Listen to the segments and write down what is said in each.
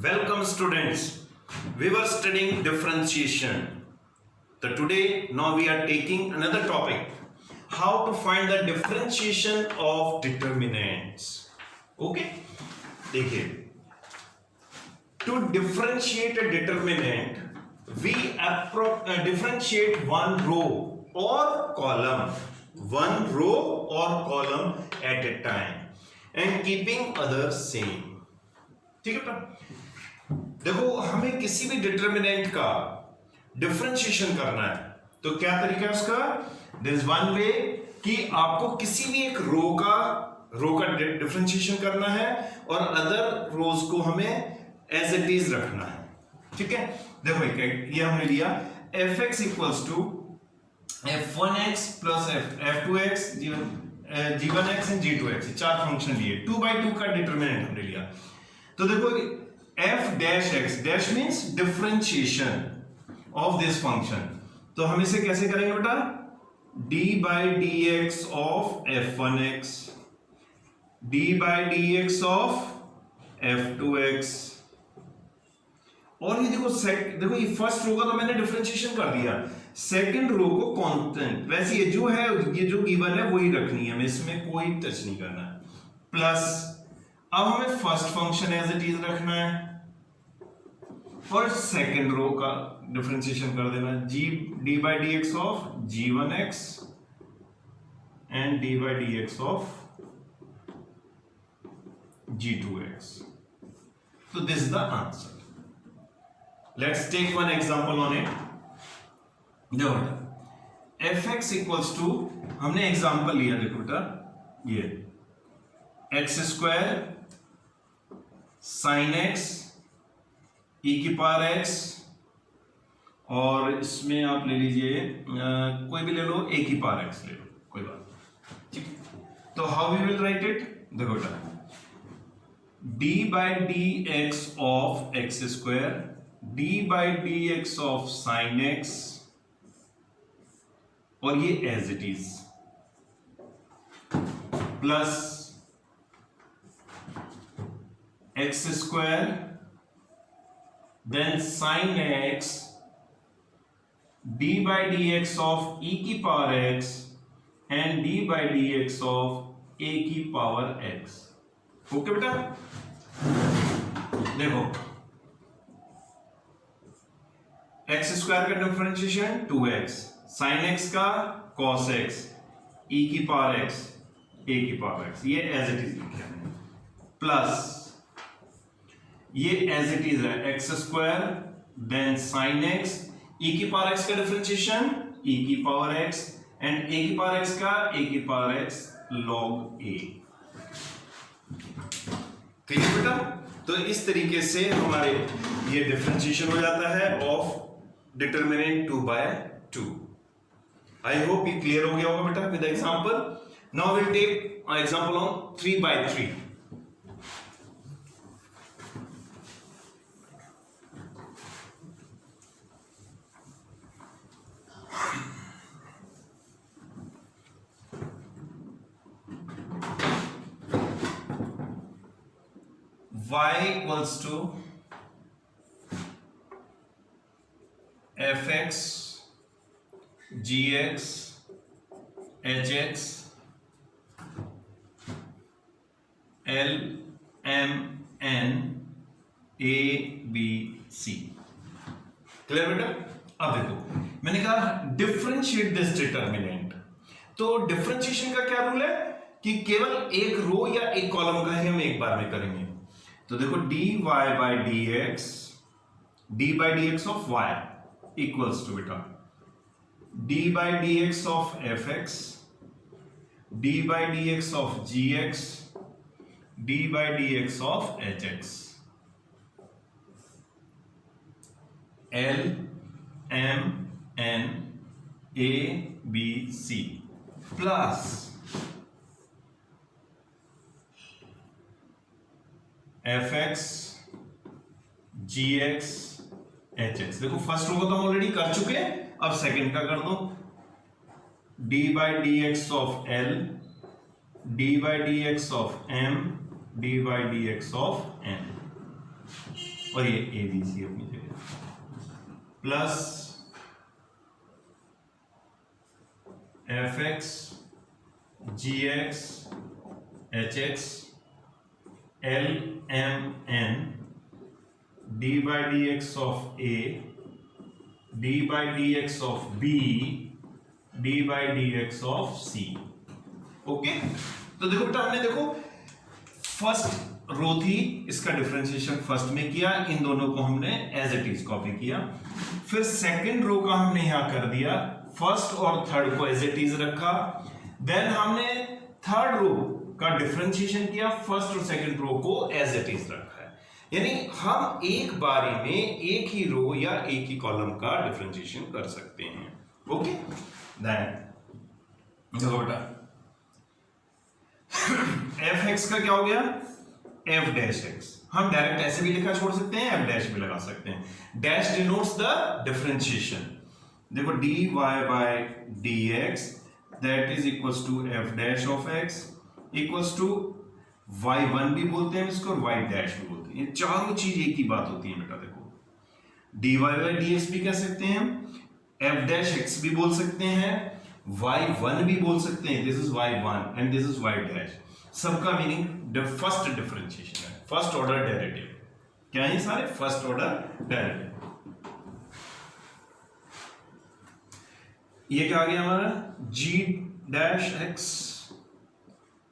Welcome students. We were studying differentiation. So today now we are taking another topic. How to find the differentiation of determinants. Okay? देखिए, to differentiate a determinant, we differentiate one row or column. One row or column at a time and keeping others same. ठीक है बेटा? देखो हमें किसी भी determinant का differentiation करना है तो क्या तरीका है उसका? देयर इज वन वे कि आपको किसी भी एक रो का डिफरेंशिएशन करना है और अदर रोज को हमें एज इट इज रखना है. ठीक है, देखो ये हमने लिया fx equals to f1x plus f2x g1x and g2x, चार फंक्शन लिए. 2/2 का डिटर्मिनेंट हमने लिया. तो देखो f dash x dash means differentiation of this function. तो हम इसे कैसे करेंगे बेटा? d by d x of f1x, d by d x of f2x. और ये देखो ये फर्स्ट रो का तो मैंने डिफरेंशिएशन कर दिया, सेकंड रो को कांस्टेंट वैसे ये जो है ये जो गिवन है वही रखनी है, हमें इसमें कोई टच नहीं करना है. प्लस अब हमें first function as it is रखना है और सेकंड रो का डिफरेंशिएशन कर देना. D by d x of g1x and d by d x of g2x. तो this is the answer. Let's take one example on it. देखो बेटा fx equals to, हमने एग्जांपल लिया, देखो बेटा ये x square sine x e की power x, और इसमें आप ले लीजिए कोई भी ले लो, ए की पावर एक्स ले लो, कोई बात. ठीक है, तो how we will write it? देखो बेटा d by d x of x square, d by d x of sine x, और ये as it is, plus x square then sin x d by dx of e की power x and d by dx of a की power x. Okay बेटा, देखो x square का differentiation 2x, sin x का cos x, e की power x, a की power x, ये as it is लिखा है. प्लस ये एज इट इज है x square then sine x, e की पावर एक्स का डिफरेंशिएशन ई की पावर एक्स एंड ए की पावर एक्स का ए की पावर एक्स लॉग ए. क्लियर बेटा? तो इस तरीके से हमारे ये डिफरेंशिएशन हो जाता है ऑफ डिटरमिनेंट 2/2. आई होप ये क्लियर हो गया होगा बेटा with example. Now will take example on 3/3. y equals to fx gx hx l m n a b c. Clear बेटा? अब देखो मैंने कहा डिफरेंशिएट दिस डिटर्मिनेंट. तो डिफरेंशिएशन का क्या रूल है कि केवल एक रो या एक कॉलम का ही हम एक बार में करेंगे. तो देखो dy by d x, d by d x of y equals to बेटा d by d x of f x, d by d x of g x, d by d x of h x. L m n a b c plus fx gx hx. देखो first row को तो हम already कर चुके हैं, अब second का कर दो. d by d x of l, d by d x of m, d by d x of n. और ये ए बी सी अपनी जगह, plus f x g x h x l m n d by d x of a d by d x of b d by d x of c. Okay, तो देखो बेटा हमने देखो first रो थी, इसका differentiation first में किया, इन दोनों को हमने एज इट इज कॉपी किया। फिर सेकंड रो का हमने यहां कर दिया, फर्स्ट और थर्ड को एज इट इज रखा। देन हमने थर्ड रो का डिफरेंशिएशन किया, फर्स्ट और सेकंड रो को एज इट इज रखा है। यानी हम एक बारी में एक ही रो या एक ही कॉलम का डिफरेंशिएशन कर सकते हैं। ओके, देन देखो बेटा एफ एक्स का क्या हो गया, एफ डैश एक्स। हम डायरेक्ट ऐसे भी लिखा छोड़ सकते हैं, एफ डैश भी लगा सकते हैं। Dash denotes the differentiation. देखो d y by d x that is equals to f dash of x equals to y one भी बोलते हैं इसको, वाई डैश भी बोलते हैं। ये चारों चीज एक ही बात होती है बेटा। देखो d y by d x भी कह सकते हैं, एफ डैश एक्स भी बोल सकते हैं, y1 भी बोल सकते हैं, this is y1 and this is y dash. सबका मीनिंग फर्स्ट डिफरेंशिएशन है, फर्स्ट ऑर्डर डेरिवेटिव। क्या है सारे फर्स्ट ऑर्डर डेरिवेटिव। ये क्या आ गया हमारा g dash x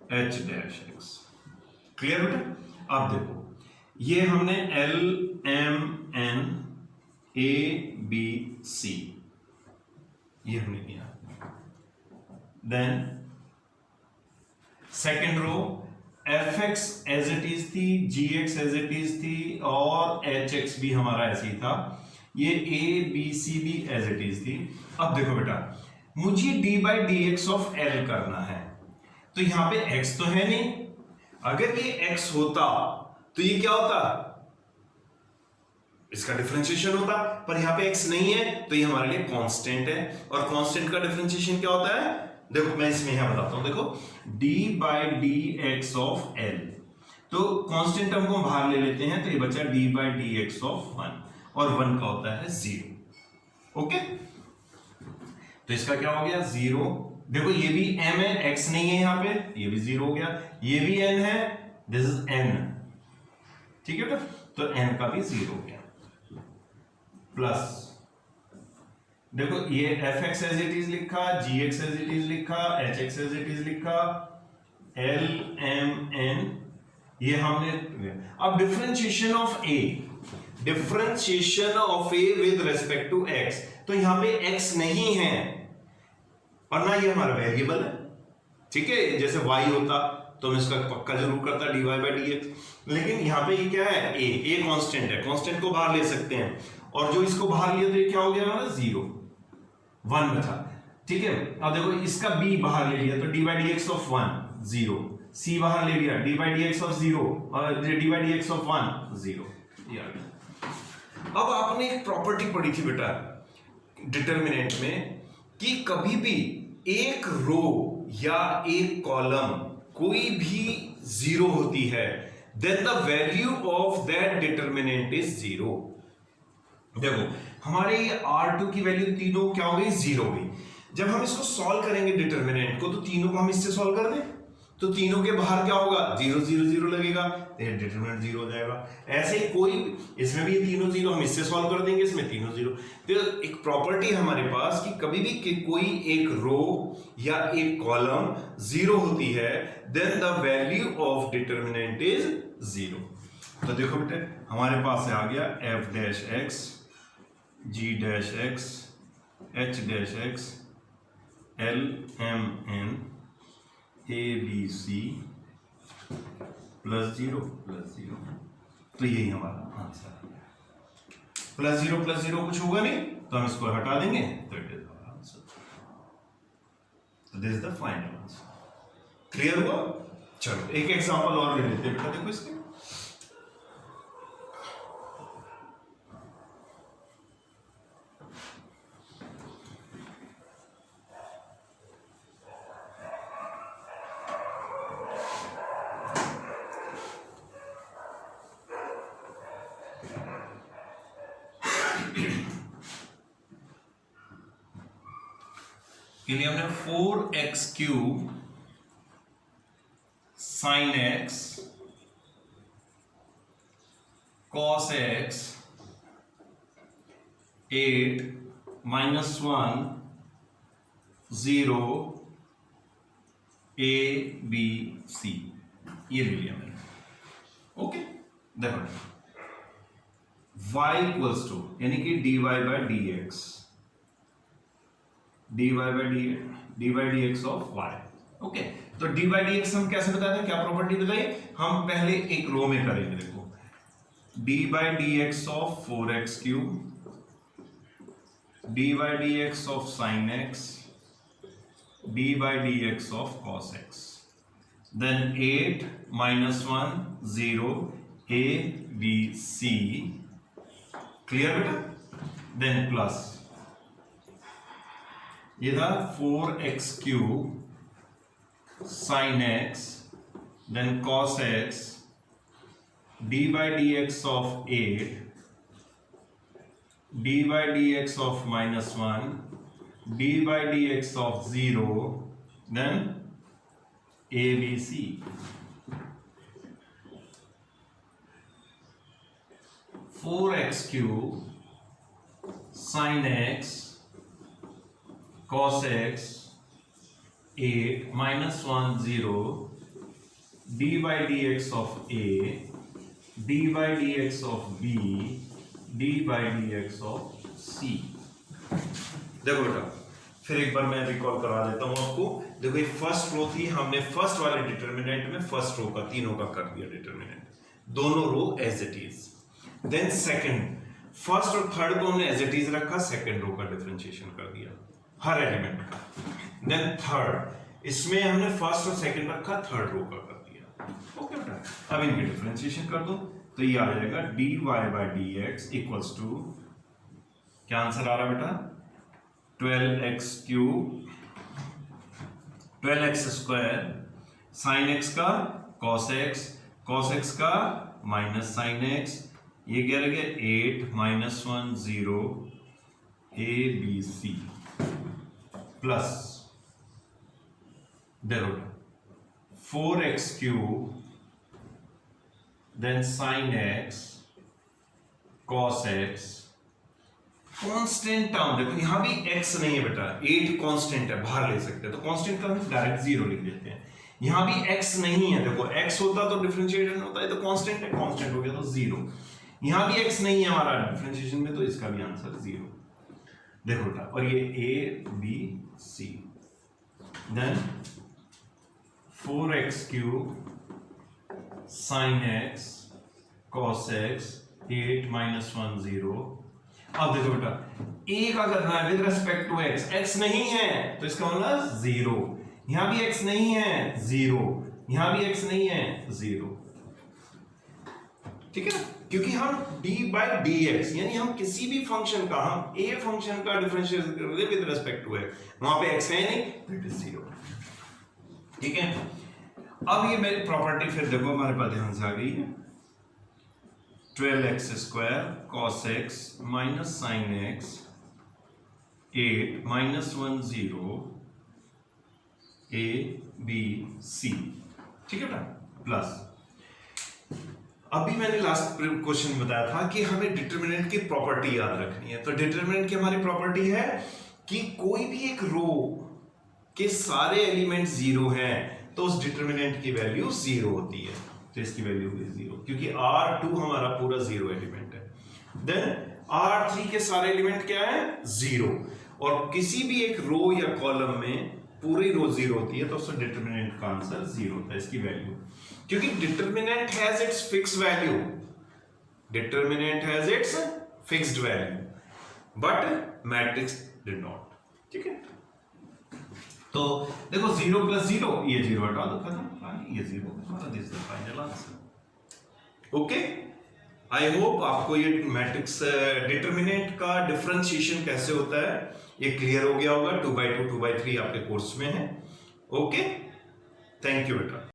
h dash x। Clear बेटा। अब देखो ये हमने l m n a b c ये हमने किया। Then second row f x as it is थी, g x as it is थी और एच एक्स भी हमारा ऐसे ही था। ये ए बी सी भी एज इट इज थी। अब देखो बेटा मुझे D by d x of L करना है, तो यहां पे एक्स तो है नहीं। अगर ये एक्स होता तो ये क्या होता, इसका डिफरेंशिएशन होता, पर यहां पे x नहीं है तो ये हमारे लिए कांस्टेंट है। और कांस्टेंट का डिफरेंशिएशन क्या होता है, देखो मैं इसमें यहां बताता हूं। देखो d by d x of L, तो कांस्टेंट टर्म को बाहर ले लेते हैं तो ये बचा d by d x of 1 और 1 का होता है 0। ओके, तो इसका क्या हो गया 0। देखो ये भी m है, x नहीं है यहां पे, ये भी 0 हो गया। ये भी n है, दिस इज n, ठीक है बेटा, तो n का भी 0 हो गया। प्लस देखो ये f x as it is लिखा, g x as it is लिखा, h x as it is लिखा, एल एम एन ये हमने। अब differentiation of a, differentiation of a with respect to x, तो यहां पे एक्स नहीं है और ना ये हमारा वेरिएबल है, ठीक है। जैसे वाई होता तो मैं इसका पक्का जरूर करता d y by d x, लेकिन यहां पे ये क्या है, ए कांस्टेंट है, कांस्टेंट को बाहर ले सकते हैं और जो इसको बाहर लिया तो ये क्या हो गया हमारा 0, 1 बचा, ठीक है। अब देखो इसका b बाहर ले लिया तो D by d x of 1 0, c बाहर ले लिया D by d x of 0 और D by d x of 1 0। अब आपने एक प्रॉपर्टी पढ़ी थी बेटा डिटरमिनेंट में कि कभी भी एक रो या एक कॉलम कोई भी 0 होती है then the value of that determinant is 0। देखो हमारे ये R2 की वैल्यू तीनों क्या हो गई 0 हुई। जब हम इसको सॉल्व करेंगे डिटरमिनेंट को तो तीनों को हम इससे सॉल्व कर दें तो तीनों के बाहर क्या होगा 0 0 0 लगेगा, तो डिटरमिनेंट 0 हो जाएगा। ऐसे ही कोई इसमें भी ये तीनों 0 हम इससे सॉल्व कर देंगे, इसमें तीनों 0। तो एक प्रॉपर्टी हमारे पास कि कभी भी कि कोई एक रो या एक कॉलम 0 होती है then the value of determinant is 0। तो देखो बेटे हमारे पास से आ गया f dash x g dash x h dash x l m n a b c plus 0 plus 0। तो यही हमारा आंसर है। प्लस 0 कुछ होगा नहीं तो हम इसको हटा देंगे तो इट इज आवर आंसर। तो this is the final answer. Clear हुआ। चलो एक एग्जांपल और ले लेते हैं बेटा। देखो इसके के लिए हमने 4x cube sine x cos x 8 minus 1 0 a b c ये ले लिया मैंने। ओके, देखो y इक्वल्स टू यानी कि dy by dx of y। Okay, तो dy dx हम कैसे बताते हैं, क्या प्रॉपर्टी बताइए? हम पहले एक रो में करेंगे। देखो dy dx of 4x cube, dy dx of sin x, dy dx of cos x, then 8 minus 1 0 a b c, clear बेटा? देन प्लस ये था 4x cube sin x, then cos x, dy dx of 8, dy dx of minus 1, dy dx of 0, then a b c। 4x cube sin x cos x 8 minus 1 0 dy dx of a, dy dx of b, dy dx of c। देखो बेटा, फिर एक बार मैं recall करा देता हूं आपको। देखो ये फर्स्ट रो थी, हमने फर्स्ट वाले डिटर्मिनेंट में फर्स्ट रो का तीनों का कर दिया डिटर्मिनेंट, दोनों row as it is. Then second, first और थर्ड को हमने एज इट इज रखा, सेकंड रो का डिफरेंशिएशन कर दिया हर एलिमेंट का। देन थर्ड, इसमें हमने फर्स्ट और सेकंड रखा, थर्ड रो का कर दिया। ओके बेटा, अब इनकी डिफरेंशिएशन कर दो तो ये आ जाएगा dy by dx equals to, क्या आंसर आ रहा बेटा? 12x cube 12x square sine x का cos x का माइनस साइन x, ये क्या रहेगा 8 minus 1 0 a b c plus देखो 4x cube then sine x cos x, constant term देखो यहां भी x नहीं है बेटा, 8 कांस्टेंट है, बाहर ले सकते हैं तो कांस्टेंट का हम डायरेक्ट 0 लिख देते हैं। यहां भी x नहीं है, देखो x होता तो डिफरेंशिएशन होता है, तो कांस्टेंट है, कांस्टेंट हो गया तो 0। यहां भी x नहीं है हमारा डिफरेंशिएशन में, तो इसका भी आंसर 0। देखो बेटा, और ये a b c, then 4x cube sine x cos x 8 minus 1 0। अब देखो बेटा, a का करना है with respect to x, x नहीं है तो इसका मतलब 0, यहां भी x नहीं है 0, यहां भी x नहीं है 0, ठीक है ना? क्योंकि हम dy by dx यानी हम किसी भी फंक्शन का, हम a फंक्शन का डिफरेंशिएशन कर रहे हैं विद रिस्पेक्ट टू x, वहां पे x है नहीं तो इट इज 0, ठीक है? अब ये मेरी प्रॉपर्टी फिर देखो हमारे पास ध्यान से आ गई है, 12x square cos x minus sine x 8 minus 1 0 a b c, ठीक है बेटा? प्लस अभी मैंने लास्ट क्वेश्चन बताया था कि हमें डिटरमिनेंट की प्रॉपर्टी याद रखनी है। तो डिटरमिनेंट की हमारी प्रॉपर्टी है कि कोई भी एक रो के सारे एलिमेंट 0 हैं तो उस डिटरमिनेंट की वैल्यू 0 होती है, तो इसकी वैल्यू होगी 0 क्योंकि R2 हमारा पूरा 0 एलिमेंट है। देन R3 के सारे एलिमेंट क्या है? 0, और किसी भी एक रो या कॉलम में पूरी रो 0 होती है तो उसका डिटरमिनेंट का आंसर 0 होता है, इसकी वैल्यू, क्योंकि determinant has its fix value, determinant has its fixed value but matrix did not, ठीक है? तो देखो 0 प्लस 0, ये 0 हटा दो, खत्म, ये 0 हमारा this is the final answer. Okay, I hope आपको ये मैट्रिक्स डिटरमिनेंट का डिफरेंशिएशन कैसे होता है ये क्लियर हो गया होगा। 2/2 2/3 आपके कोर्स में है। ओके, थैंक यू बेटा।